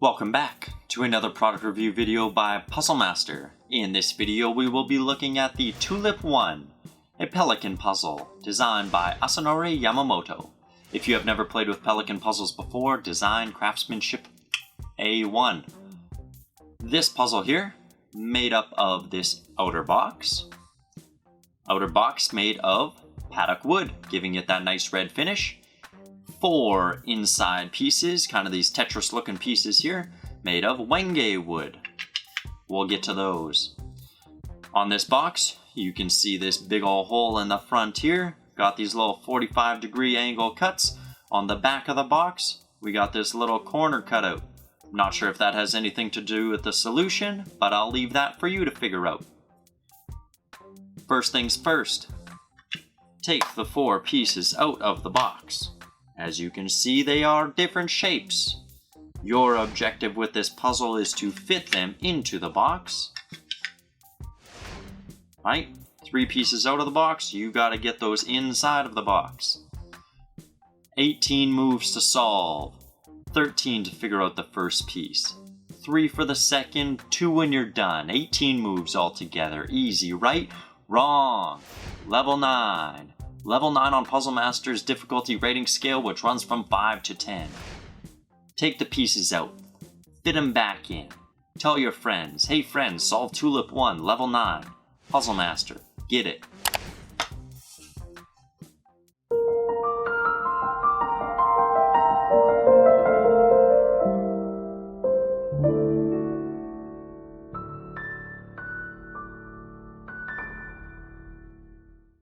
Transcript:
Welcome back to another product review video by Puzzle Master. In this video we will be looking at the Tulip 1, a Pelikan puzzle designed by Osanori Yamamoto. If you have never played with Pelikan puzzles before, design, craftsmanship, A1. This puzzle here, made up of this outer box made of Padouk wood, giving it that nice red finish. 4 inside pieces, kind of these Tetris looking pieces here, made of Wenge wood. We'll get to those. On this box, you can see this big ol' hole in the front here. Got these little 45-degree angle cuts. On the back of the box, we got this little corner cutout. Not sure if that has anything to do with the solution, but I'll leave that for you to figure out. First things first, take the 4 pieces out of the box. As you can see, they are different shapes. Your objective with this puzzle is to fit them into the box. Right? 3 pieces out of the box, you gotta get those inside of the box. 18 moves to solve. 13 to figure out the first piece. 3 for the second, 2 when you're done. 18 moves altogether. Easy, right? Wrong. Level 9. Level 9 on Puzzle Master's difficulty rating scale, which runs from 5 to 10. Take the pieces out. Fit them back in. Tell your friends, hey friends, solve Tulip 1, level 9. Puzzle Master, get it.